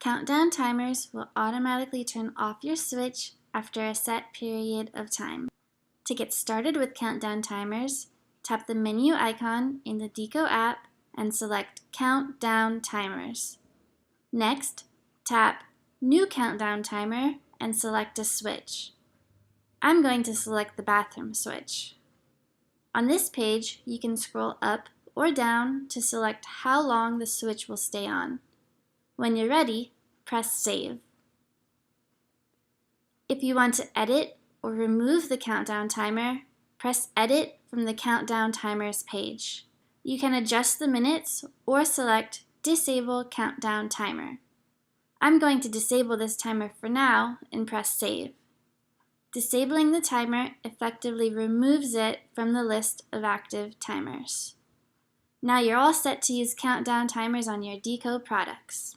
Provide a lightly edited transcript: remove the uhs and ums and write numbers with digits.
Countdown timers will automatically turn off your switch after a set period of time. To get started with countdown timers, tap the menu icon in the Deako app and select Countdown Timers. Next, tap New Countdown Timer and select a switch. I'm going to select the bathroom switch. On this page, you can scroll up or down to select how long the switch will stay on. When you're ready, press Save. If you want to edit or remove the countdown timer, press Edit from the Countdown Timers page. You can adjust the minutes or select Disable Countdown Timer. I'm going to disable this timer for now and press Save. Disabling the timer effectively removes it from the list of active timers. Now you're all set to use countdown timers on your Deako products.